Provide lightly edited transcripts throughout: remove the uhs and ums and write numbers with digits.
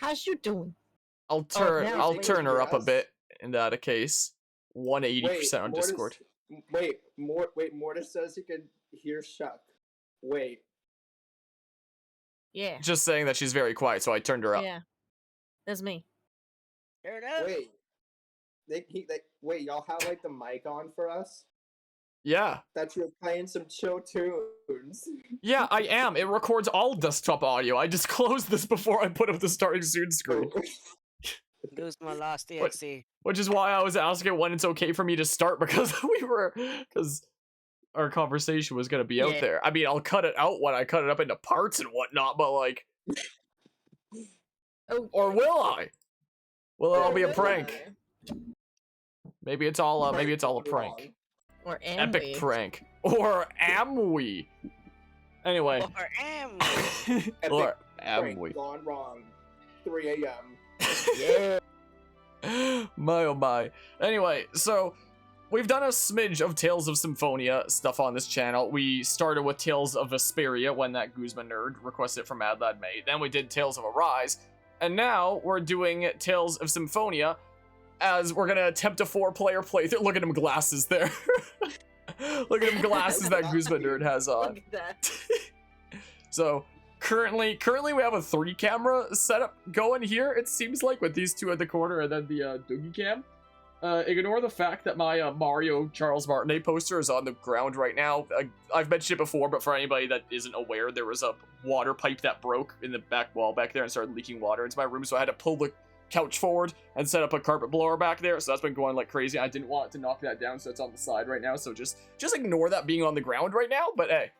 How's you doing? I'll now turn her up a Yes. bit in that case. 180% on Discord. Mortis says he can hear Shuck. Wait. Yeah. Just saying that she's very quiet, so I turned her up. Yeah. That's me. There it is. Wait, y'all have like the mic on for us? Yeah. That you're playing some chill tunes. Yeah, I am. It records all desktop audio. I just closed this before I put up the starting soon screen. Guzma lost EXE. Which is why I was asking when it's okay for me to start, because because our conversation was gonna be out there. I mean, I'll cut it out when I cut it up into parts and whatnot, but like, or will I? Will it all be a prank? Maybe it's all a prank. Or am Epic we? prank. Or am we? Anyway. Or am we? Or am we? Gone wrong. 3 a.m. Yeah. My oh my. Anyway, so we've done a smidge of Tales of Symphonia stuff on this channel. We started with Tales of Vesperia when that Guzma nerd requested it from Mad Lad May. Then we did Tales of Arise. And now we're doing Tales of Symphonia, as we're gonna attempt a 4-player playthrough. Look at them glasses there. Look at them glasses that Guzma nerd has on. Look at that. So currently we have a 3-camera setup going here. It seems like, with these two at the corner and then the Doogie cam. Ignore the fact that my Mario Charles Martinet poster is on the ground right now. I've mentioned it before, but for anybody that isn't aware, there was a water pipe that broke in the back wall back there and started leaking water into my room, so I had to pull the couch forward and set up a carpet blower back there, so that's been going like crazy. I didn't want it to knock that down, so it's on the side right now, so just ignore that being on the ground right now, but hey.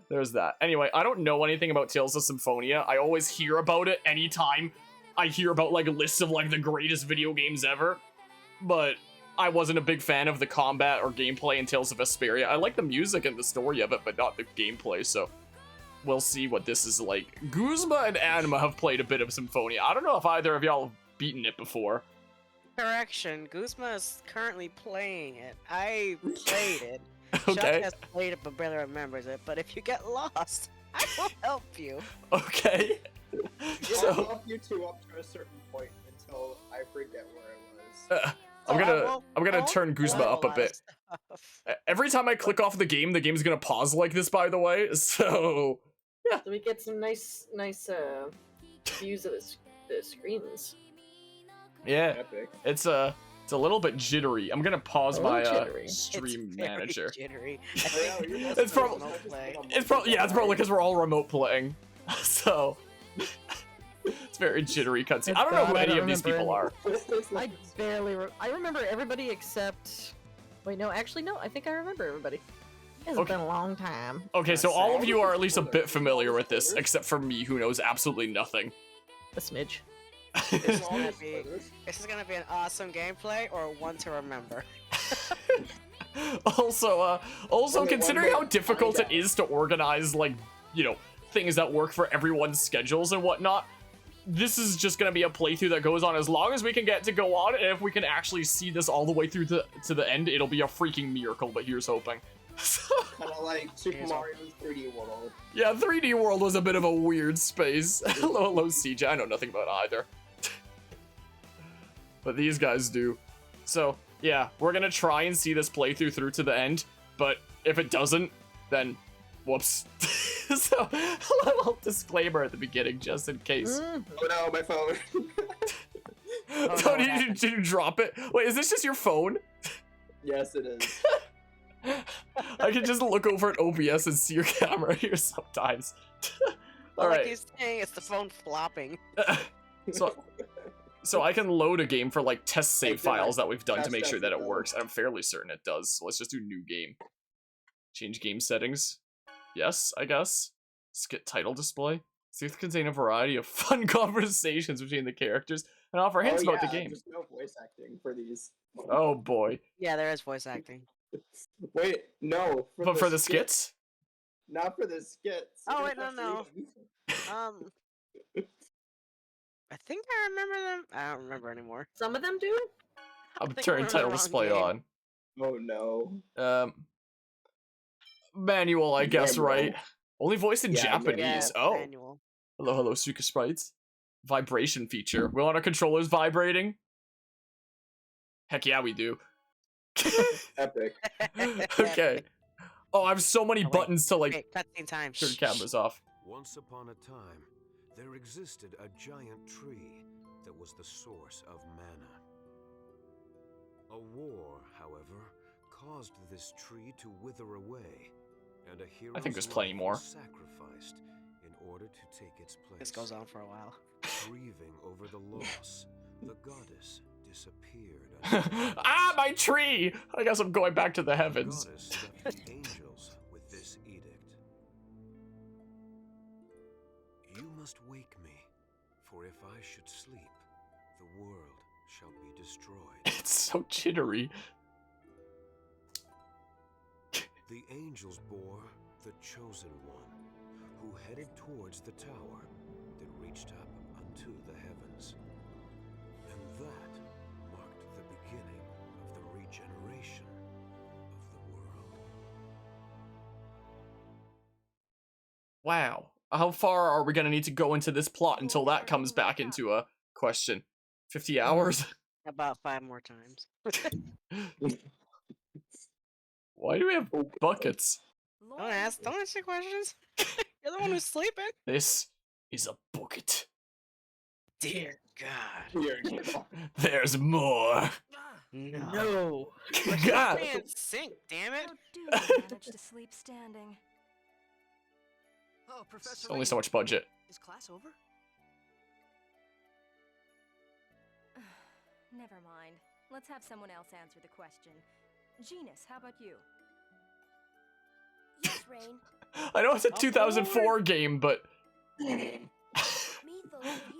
There's that. Anyway, I don't know anything about Tales of Symphonia. I always hear about it anytime I hear about like lists of like the greatest video games ever, but I wasn't a big fan of the combat or gameplay in Tales of Vesperia. I like the music and the story of it, but not the gameplay, so we'll see what this is like. Guzma and Anima have played a bit of Symphonia. I don't know if either of y'all have beaten it before. Correction, Guzma is currently playing it. I played it. Okay. Chuck has played it but barely remembers it, but if you get lost, I will help you. Okay. I'll So help you two up to a certain point until I forget where I was. I'm gonna turn Guzma up a bit. Every time I click off the game's gonna pause like this, by the way, so yeah. So we get some nice views of the screens. Yeah, Epic. it's a little bit jittery. I'm gonna pause my jittery. stream It's very manager. Jittery. It's probably because we're all remote playing, so it's very jittery cutscene. I don't know who any of these people are. I remember everybody except. Wait, no, actually, no. I think I remember everybody. It's been a long time. Okay, so all of you are at least a bit familiar with this, except for me, who knows absolutely nothing. A smidge. This is gonna be an awesome gameplay or one to remember. Also, considering how difficult it is to organize, like, you know, things that work for everyone's schedules and whatnot, this is just gonna be a playthrough that goes on as long as we can get to go on, and if we can actually see this all the way through to the end, it'll be a freaking miracle, but here's hoping. Kind of like Super Mario's 3D World. Yeah, 3D World was a bit of a weird space. Hello, CJ. I know nothing about either. But these guys do. So, yeah, we're gonna try and see this playthrough through to the end, but if it doesn't, then whoops. So, a little disclaimer at the beginning, just in case. Oh no, my phone. So did you drop it? Wait, is this just your phone? Yes, it is. I can just look over at OBS and see your camera here sometimes. Like Alright. he's saying, it's the phone flopping. So I can load a game for like test save did files my that we've done to make test sure that it episode. works. I'm fairly certain it does. So let's just do new game. Change game settings. Yes, I guess. Skit title display. These contain a variety of fun conversations between the characters and offer hints about the game. There's no voice acting for these. Oh boy. Yeah, there is voice acting. Wait, no. But for the skits? Not for the skits. Oh, wait, no. I think I remember them. I don't remember anymore. Some of them do. I'm think turning we're on the title wrong display game. on. Oh no. Manual, I guess, Manual. right? Only voiced in Yeah, Japanese. Yeah, Oh. manual. Hello, Suka Sprites. vibration feature. We want our controllers vibrating? Heck yeah, we do. Epic. Okay. Oh, I have so many Oh, wait, buttons to like Wait, cutscene time. turn Shh, cameras off. Once upon a time, there existed a giant tree that was the source of mana. A war, however, caused this tree to wither away, and a hero I think there's plenty more. sacrificed in order to take its place. This goes on for a while. Grieving over the loss, the goddess disappeared. Ah, my tree! I guess I'm going back to the The heavens. goddess left the angels with this edict. You must wake me, for if I should sleep, the world shall be destroyed. It's so jittery. The angels bore the chosen one, who headed towards the tower that reached up unto the heavens. And that marked the beginning of the regeneration of the world. Wow. How far are we gonna need to go into this plot until that comes back into a question? 50 hours? About 5 more times. Why do we have buckets? Don't ask the questions. You're the one who's sleeping. This is a bucket. Dear God. Here you go. There's more. No. No. God. Man, sink, damn it. How do you manage to sleep standing? Oh, Professor. Only so much budget. Is class over? Never mind. Let's have someone else answer the question. Genus, how about you? Yes, Rain. I know it's a Oh, 2004 game, but Mythos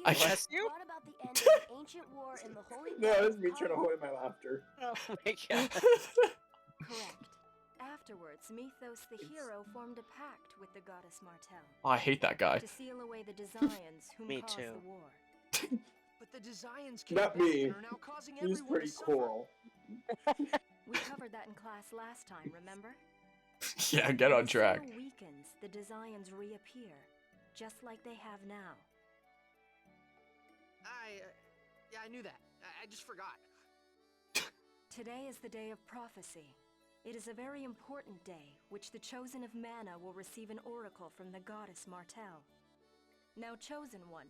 I and can't- Helios brought about the end of the ancient war in the Holy No, Land it's me of trying to Colorado. hold my laughter. Oh my God. Correct. Afterwards, Mythos the hero formed a pact with the goddess Martel Oh, I hate that guy. to seal away the Desians whom Me caused too. the war. But the Desians came Not back me. and are now causing He's everyone pretty to suffer. cool. We covered that in class last time, remember? Yeah, get on When the track. seal weakens, the Desians reappear, just like they have now. Yeah, I knew that. I just forgot. Today is the day of prophecy. It is a very important day, which the Chosen of Mana will receive an oracle from the goddess Martel. Now, Chosen One,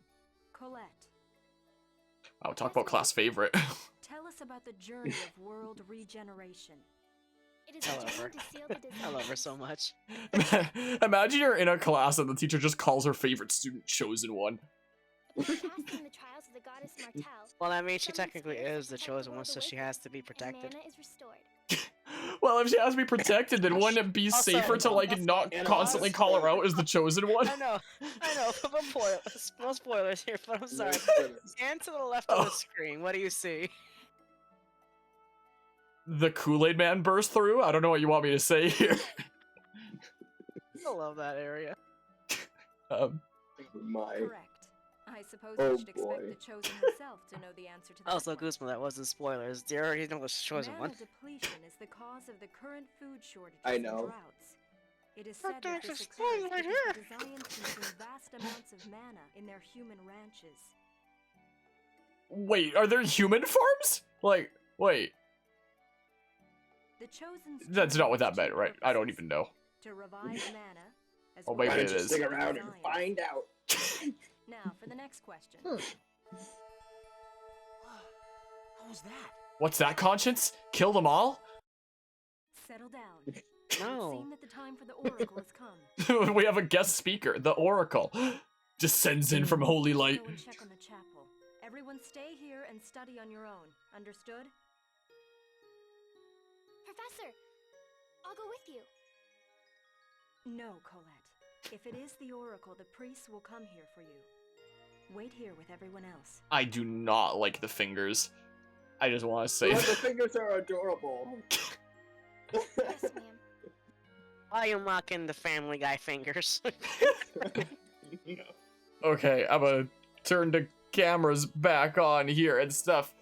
Colette, I'll talk about class favorite. tell us about the journey of world regeneration. It is I a love her. journey to seal the Desians. I love her so much. Imagine you're in a class and the teacher just calls her favorite student Chosen One. After passing the trials of the goddess Martel, Well, I mean, she summons technically spirits is to the protect chosen world one, so she away has to be and protected. mana is restored. Well, if she has to be protected, then wouldn't it be Also- safer to like also- not and constantly also- call her out as the Chosen One? I know, but spoilers, no spoilers here, but I'm sorry. Stand to the left of Oh. the screen. What do you see? The Kool-Aid Man burst through? I don't know what you want me to say here. I love that area. My. Correct. I suppose Oh, we should expect boy. the Chosen herself to know the answer to that Also, one. Guzma, that wasn't spoilers. You already know the chosen Mana one. depletion is the cause of the current food shortages I and know. droughts. It is said that this That's occurs right because the here. Desians consume vast amounts of mana in their human ranches. Wait, are there human farms? Like, wait. The Chosen's That's journey not what has that meant, two right? I don't purposes: even know. to revive mana, as Oh, well maybe Why it don't you is. stick around and Desians. find out? Now for the next question. What was that? What's that, Conscience? Kill them all? Settle down. It would No. seem that the time for the oracle has come. We have a guest speaker, the Oracle. Descends in from holy light. Go and check on the chapel. Everyone stay here and study on your own. Understood? Professor, I'll go with you. No, Colette. If it is the oracle, the priests will come here for you. Wait here with everyone else. I do not like the fingers. I just want to say But the that. fingers are adorable. Yes, ma'am. Why are you mocking the Family Guy fingers? Okay, I'm gonna turn the cameras back on here and stuff.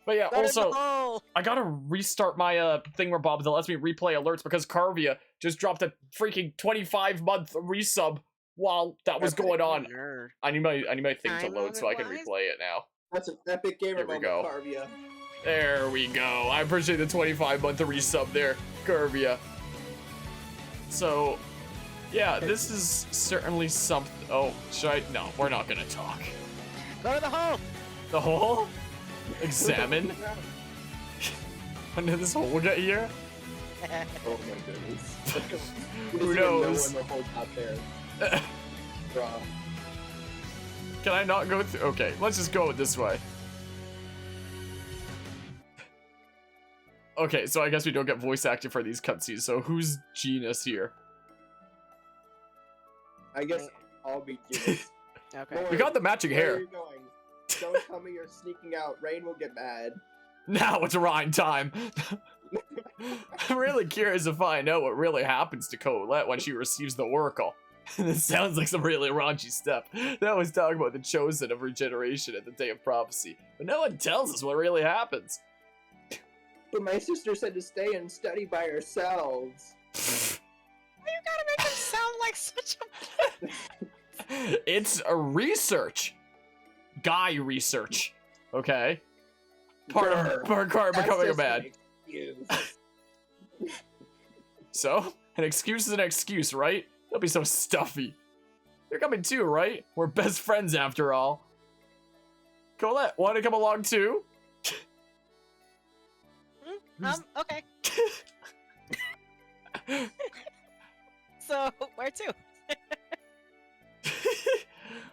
But yeah, Let it also, go! I gotta restart my thingamabob that lets me replay alerts because Carvia just dropped a freaking 25-month resub while that was going on. Nerd. I need my thing to Time load so I can limit-wise? replay it now. That's an epic gamer Here we moment, go. Carvia. There we go. I appreciate the 25-month resub there, Curvia. So, yeah, this is certainly something. Oh, should I? No, we're not gonna talk. Go to the hole. The hole? Examine? When did this hole get here? Oh my goodness. Who knows? When the hole's out there. Bruh. Can I not go through? Okay, let's just go this way. Okay, so I guess we don't get voice acting for these cutscenes. So who's Genus here? I guess I'll be Genus. Okay. We got the matching Where are hair. you going? Don't tell me you're sneaking out. Rain will get mad. Now it's Rhyme time. I'm really curious to find out what really happens to Colette when she receives the Oracle. This sounds like some really raunchy stuff. That was talking about the Chosen of regeneration at the Day of Prophecy, but no one tells us what really happens. But my sister said to stay and study by ourselves. You gotta make him sound like such a. It's a research. Guy research. Okay? Part of That's becoming a just man. an excuse. So, an excuse is an excuse, right? Don't be so stuffy. You're coming too, right? We're best friends after all. Colette, want to come along too? Okay. So, where to?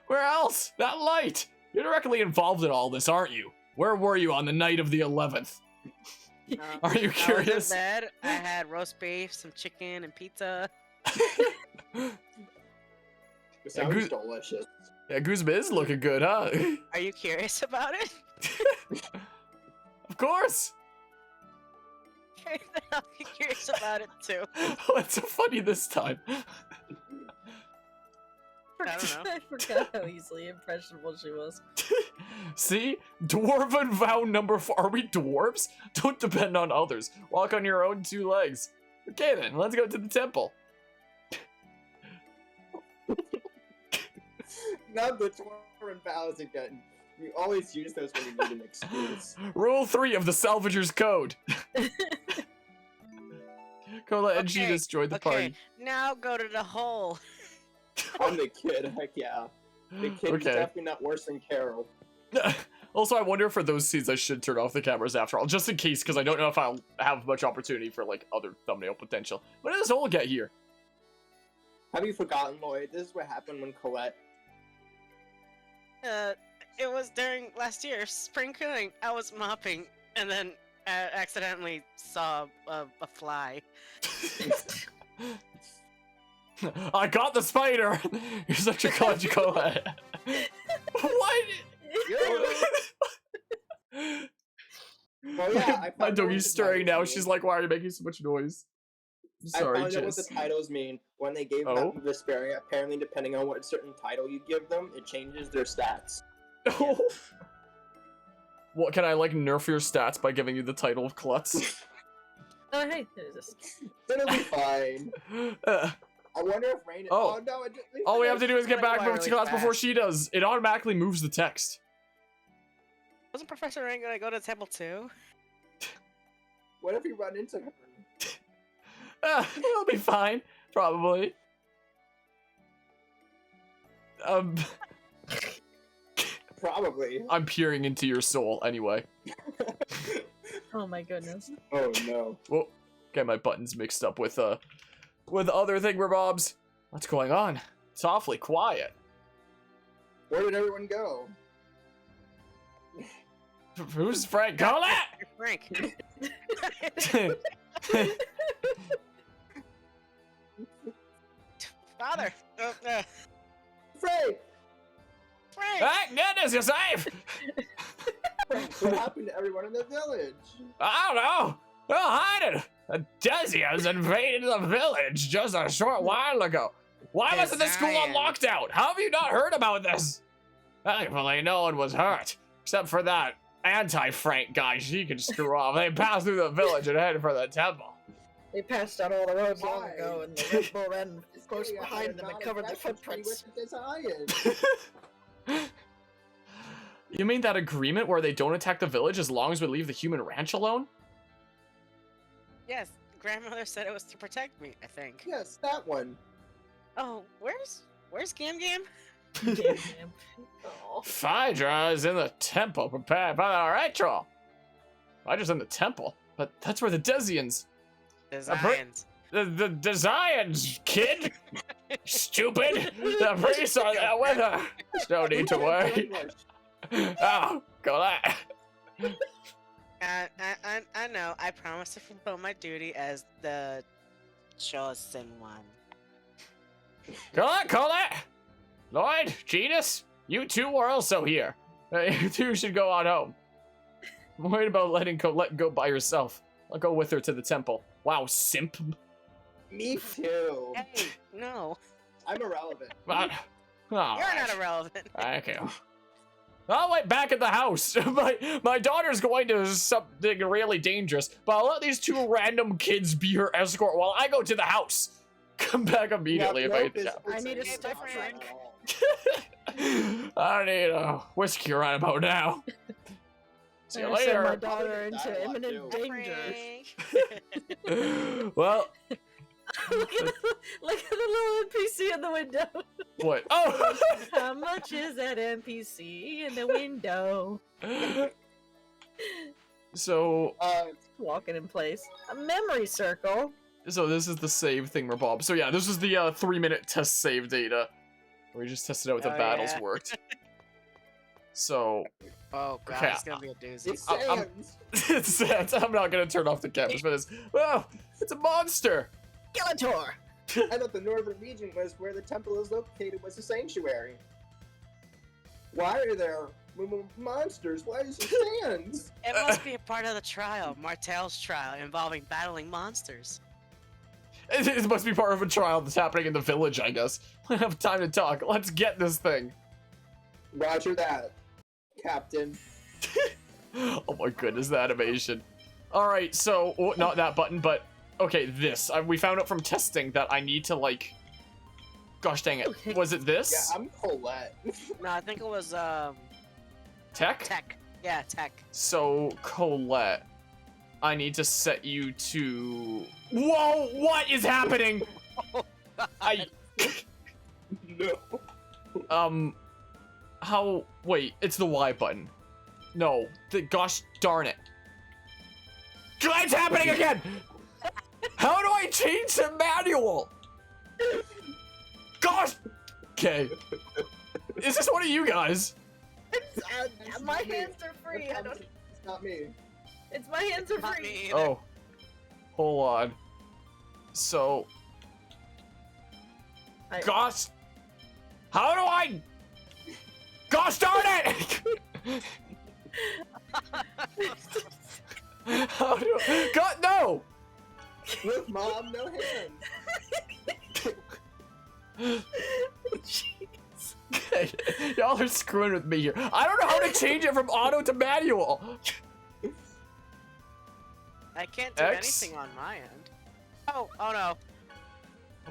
Where else? That light! You're directly involved in all this, aren't you? Where were you on the night of the 11th? Are you I curious? was in bed. I had roast beef, some chicken, and pizza. It sounds Goose- delicious. Yeah, Guzma is looking good, huh? Are you curious about it? Of course! Okay, then I'll be curious about it too. What's so funny this time? I don't know. I forgot how easily impressionable she was. See? Dwarven vow number 4. Are we dwarves? Don't depend on others. Walk on your own 2 legs. Okay then, let's go to the temple. Not the Tauren vows again. You always use those when you need an excuse. Rule 3 of the Salvager's Code. Cola and she destroyed the party. Now go to the hole. I'm the kid, heck yeah. The kid is Okay. definitely not worse than Carol. Also, I wonder if for those scenes I should turn off the cameras after all, just in case, because I don't know if I'll have much opportunity for like other thumbnail potential. When did this hole get here? Have you forgotten, Lloyd? This is what happened when Colette... It was during last year's spring cleaning. I was mopping, and then I accidentally saw a fly. I got the spider! You're such a conjugal. What? Well, yeah, I My found out what doggy's the stirring now. titles She's mean. like, why are you making so much noise? I'm sorry, I found out what Jess. the titles mean. When they gave Oh? them Vesperia, apparently depending on what certain title you give them, it changes their stats. What, can I like nerf your stats by giving you the title of Klutz? Oh, hey, there's this. It'll be fine. I wonder if Rain... Oh. no, it didn't. All we have to do is get back Really to class before fast. she does. It automatically moves the text. Wasn't Professor Rain gonna go to the temple too? What if we run into her? It'll be fine, probably. Probably. I'm peering into your soul anyway. Oh my goodness. Oh no. Whoa, get my buttons mixed up with other thingamabobs. What's going on? It's awfully quiet. Where did everyone go? Who's Frank? Call Frank. that! Father. Frank! Frank. Thank goodness you're safe! What happened to everyone in the village? I don't know. They're hiding. The Desians invaded the village just a short while ago. Why wasn't the school on Desian. lockdown? How have you not heard about this? Thankfully, no one was hurt. Except for that anti-Frank guy. She can screw off. They passed through the village and headed for the temple. They passed out all the roads long Why? ago, and the Red Bull ran course, Vesperia behind had them and not covered their aggressed me footprints. with the Desian. You mean that agreement where they don't attack the village as long as we leave the human ranch alone? Yes, grandmother said it was to protect me, I think. Yes, that one. Oh, where's Gam Gam? Damn. Oh. Phaedra is in the temple prepared by the ritual. Phaedra's in the temple, but that's where the Desians. Designs. The Desians, kid! Stupid! The priests are there with her! No need to worry. Oh, Colette. I know. I promise to fulfill my duty as the chosen one. Colette! Lloyd, Genus, you two are also here. You two should go on home. I'm worried about letting Colette go by herself. I'll go with her to the temple. Wow, simp. Me too. Hey, no. I'm irrelevant. But, You're not irrelevant. Thank you. I'll wait back at the house. My daughter's going to something really dangerous, but I'll let these two random kids be her escort while I go to the house. Come back immediately if I get the chance. I need a It's stiff not drink. at all. I need a whiskey right about now. See you I sent my later. daughter into Dialogue, imminent too. danger. Well, look at the little NPC in the window. what? Oh! How much is that NPC in the window? So Walking in place. A memory circle. this is the save thing, Bob. So yeah, this is the 3-minute test save data. Where we just tested out if the Oh, battles yeah. worked. So, Oh god, Okay, it's gonna be a doozy. It's Sans. I'm not gonna turn off the cameras for this. Well, it's a monster. Skeletor. I thought the northern region was where the temple is located, was the sanctuary. Why are there monsters? Why is it Sans? It must be a part of the trial, Martel's trial, involving battling monsters. It must be part of a trial that's happening in the village, I guess. We don't have time to talk. Let's get this thing. Roger that, Captain. Oh my goodness, the animation. Alright, so, not that button, but, okay, this. We found out from testing that I need to, like, gosh dang it. Was it Yeah, this? I'm Colette. No, I think it was Tech? tech. Yeah, tech. So, Colette, I need to set you to... Whoa, what is happening? I... No. How... Wait, it's the Y button. No, gosh darn it. It's happening again! How do I change the manual? Gosh! Okay. Is this one of you guys? My hands are free. I don't. It's not me. It's my hands are Not free. me either. Oh. Hold on. So... Gosh! How do I... Gosh darn it! How do... God, no! Look, Mom, no hands. Okay, y'all are screwing with me here. I don't know how to change it from auto to manual. I can't do X? anything on my end. Oh no.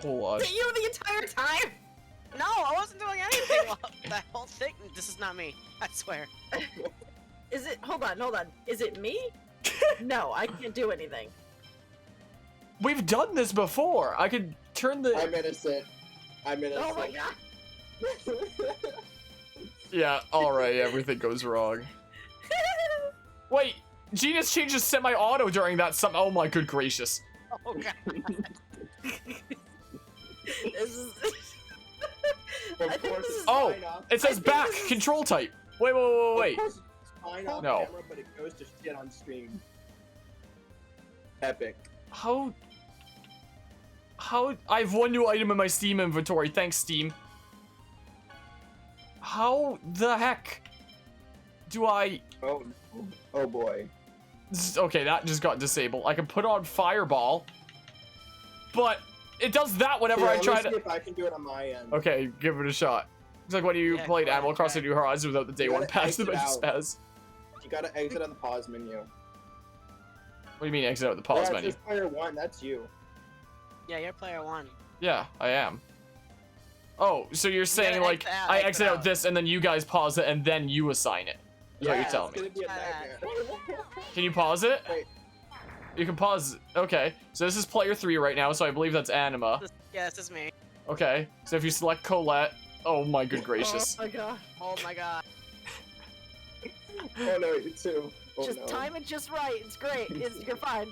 Hold on. Is it you the entire time? No, I wasn't doing anything. That whole thing. This is not me. I swear. Is it? Hold on. Is it me? No, I can't do anything. We've done this before. I could turn the... I'm innocent. Oh my god. Yeah, alright, everything goes wrong. Wait, Genius changes semi-auto during that oh my good gracious. Oh god. This is. Of I think course, this is. Oh, fine off. it says think back, this is- control type. Wait. Of course it's fine off No. camera, but it goes to shit on stream. Epic. How, I have one new item in my Steam inventory, thanks Steam. How the heck do I... Oh boy. Okay, that just got disabled. I can put on Fireball, but it does that whenever Here, I let me try see to... if I can do it on my end. Okay, give it a shot. It's like when you Yeah, played go ahead, Animal Crossing try. New Horizons without the day You one gotta pass, the exit magic out. spaz. You gotta exit on the pause menu. What do you mean exit out the pause Yeah, it menu? says player 1, that's you. Yeah, you're player one. Yeah, I am. Oh, so you're saying gotta like exit out, I exit exit out out. this and then you guys pause it and then you assign it. Is what you're telling it's me. gonna be a nightmare. Can you pause it? Wait. You can pause. Okay, so this is player 3 right now, so I believe that's Anima. Yeah, this is me. Okay, so if you select Colette, oh my good gracious. Oh my god. Oh my god. Oh no, you too. Oh Just no. time it just right. It's great. You're fine.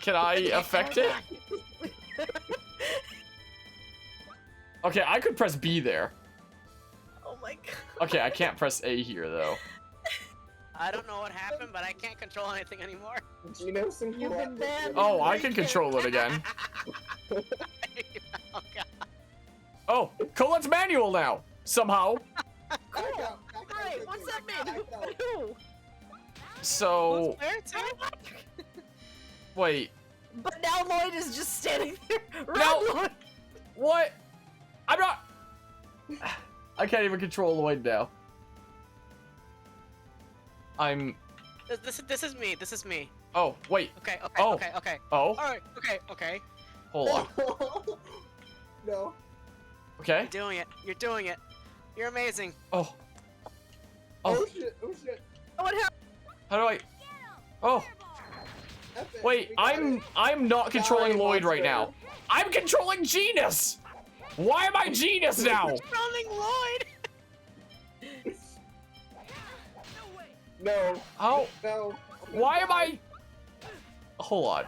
Can I affect it? Okay, I could press B there. Oh my god. Okay, I can't press A here though. I don't know what happened, but I can't control anything anymore. Genos and You've been banned. Oh, I can control it again. Oh god. Oh, Colette's manual now, somehow. Cool. Great. What's that mean? Who? So, Who's player 2? wait, But now Lloyd is just standing there. No. Run, Lloyd. what? I'm not. I can't even control Lloyd now. I'm. This is me. This is me. Oh, wait. Okay. Okay. Oh. Okay. Okay. Oh, All right. Okay. Okay. hold on. No. Okay. You're doing it. You're doing it. You're amazing. Oh. Oh Oh, shit. Oh shit. What happened? how do I? Oh, Epic, wait. we got it. I'm not controlling Die, Lloyd right monster. now. I'm controlling Genus. Why am I Genus now? Rolling Lloyd. No. How? No. Why am I? Hold on.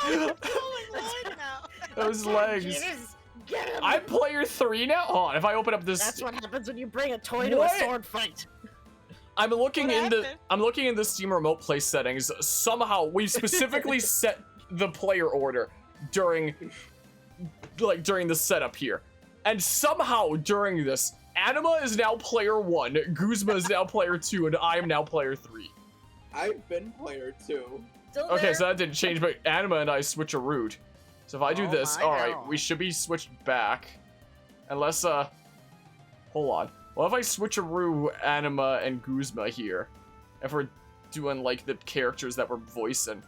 I'm rolling Lloyd now. Those legs. Jesus, get him. I'm player 3 now. Hold on. If I open up this, That's what happens when you bring a toy to What? a sword fight. I'm looking What in the happened? I'm looking in the Steam remote play settings. Somehow we specifically set the player order during the setup here. And somehow during this, Anima is now player 1, Guzma is now player 2, and I am now player 3. I've been player 2. Still Okay, there? so that didn't change, but Anima and I switch a route. So if I do Oh this, my alright, God. we should be switched back. Unless, hold on. What if I switcheroo Anima and Guzma here? If we're doing, like, the characters that we're voicing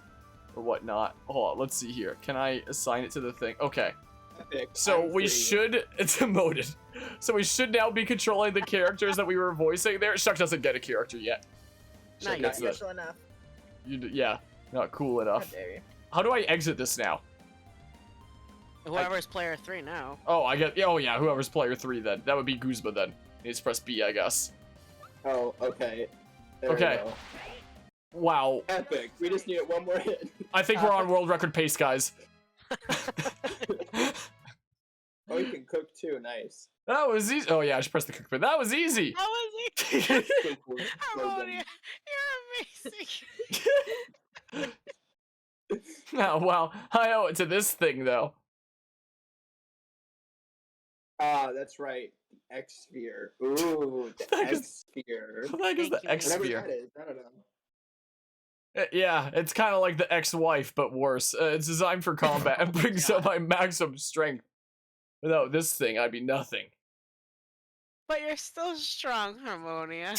or whatnot. Hold on, let's see here. Can I assign it to the thing? Okay. Epic. So I'm we free. should, it's emoted. So we should now be controlling the characters that we were voicing there. Shuck doesn't get a character yet. Not Shuck yet. gets Not the, special enough. yeah, not cool How enough. dare you? How do I exit this now? Whoever's player 3 now. Oh, I get, oh yeah, whoever's player 3 then. That would be Guzma then. Needs to press B, I guess. Oh, okay. There Okay. We go. Wow. Epic. We just needed one more hit. I think we're on world record pace, guys. Oh, you can cook too. Nice. That was easy. Oh yeah, I should press the cook button. That was easy. How was he? So cool. Harmonia, you're amazing. Oh wow, I owe it to this thing though. Ah, that's right. The X sphere. Ooh, the Heck is- X sphere. What the heck is Thank the you. X Whatever sphere? that is, I don't know. Yeah, it's kind of like the ex-wife, but worse. It's designed for combat and brings up my maximum strength. Without this thing, I'd be nothing. But you're still strong, Harmonia.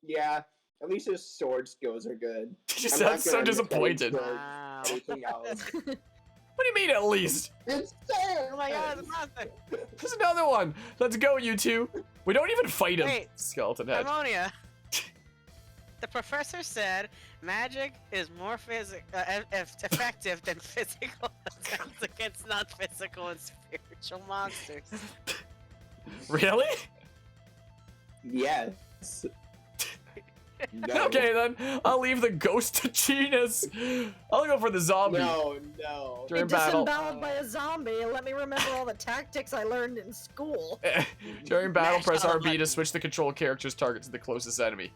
Yeah, at least his sword skills are good. You I'm not sound so gonna disappointed. understand Wow. Everything else. What do you mean at least? It's there. Oh my god, the monster. There's another one. Let's go, you two. We don't even fight him. Wait. Skeleton head. Harmonia. The professor said magic is more effective than physical attacks against non-physical and spiritual monsters. Really? Yes. No. Okay then. I'll leave the ghost to Genus. I'll go for the zombie. No, no. During Get battle. disemboweled by a zombie and let me remember all the tactics I learned in school. During battle, Mash press all RB to buttons. switch the control character's target to the closest enemy.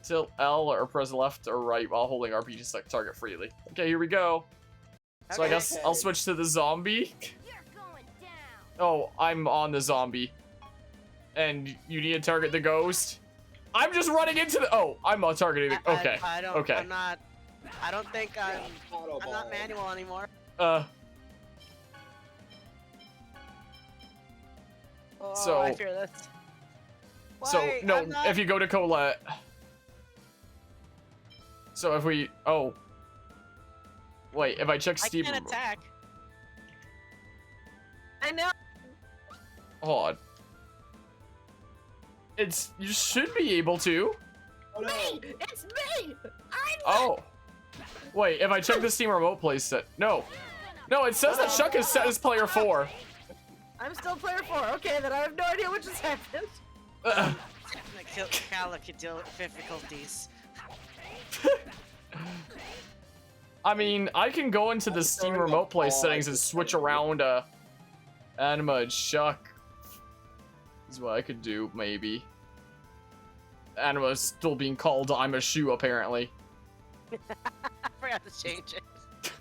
Tilt L or press left or right while holding RB to select target freely. Okay, here we go. So I Okay. guess I'll switch to the zombie. You're going down. Oh, I'm on the zombie. And you need to target the ghost. I'm just running into the. Oh, I'm not targeting the. Okay. I don't. Okay. I'm not. I don't think I'm. Auto I'm not ball. manual anymore. Uh. Oh, So- I fear this. So Why? no, I'm not- if you go to Colette. So if we. Oh. Wait, if I check I Steam... can attack. I know. Hold on. You should be able to. Oh no! It's me! Oh. Wait, if I check the Steam Remote Play set... No. No, it says that Chuck is set as player 4. I'm still player 4. Okay, then I have no idea what just happened. Difficulties. I mean, I can go into the Steam Remote Play settings and switch around Anima and Chuck. Is what I could do, maybe. Anima is still being called I'm a shoe, apparently. I forgot to change it.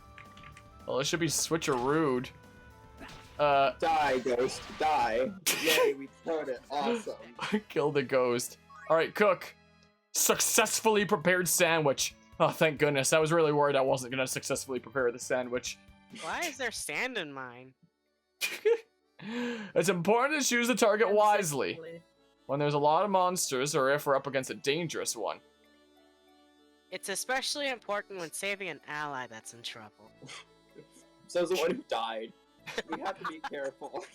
Well, it should be switcherood. Die, ghost, die. Yay, we killed it. Awesome. Kill the ghost. Alright, cook. Successfully prepared sandwich. Oh, thank goodness. I was really worried I wasn't gonna successfully prepare the sandwich. Why is there sand in mine? It's important to choose the target wisely when there's a lot of monsters or if we're up against a dangerous one. It's especially important when saving an ally that's in trouble. Says the one who died. We have to be careful.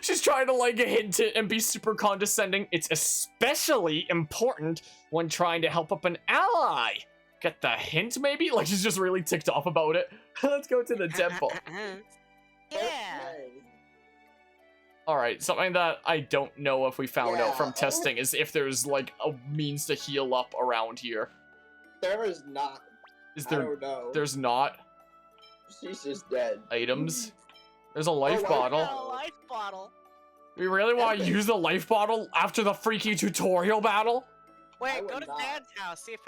she's trying to like hint it and be super condescending. It's especially important when trying to help up an ally. Get the hint, maybe? Like she's just really ticked off about it. Let's go to the temple. Yeah. Alright, something that I don't know if we found out from Yeah. testing is if there's like a means to heal up around here. There is not. Is I there? don't know. There's not She's just dead. items. There's a life life bottle. bottle. A life bottle. We really want to use the life bottle after the freaky tutorial battle? I Wait, would go to not. Dad's house, see if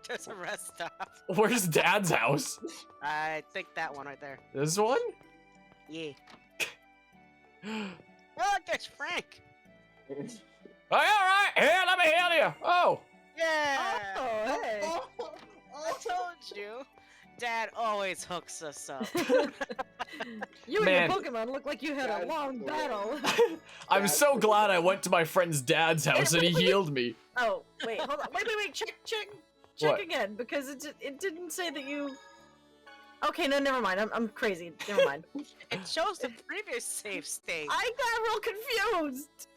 there's a rest stop. Where's Dad's house? I think that one right there. This one? Yeah. Oh, look, there's Frank. Alright, here, let me heal you. Oh. Yeah. Oh, hey. I told you. Dad always hooks us up. You Man. and your Pokemon look like you had a That's long cool. battle. I'm That's so cool. glad I went to my friend's dad's house and he healed me. Oh, wait, hold on. Wait. Check What? again, because it didn't say that you... Okay, no, never mind. I'm crazy. Never mind. It shows the previous save state. I got real confused.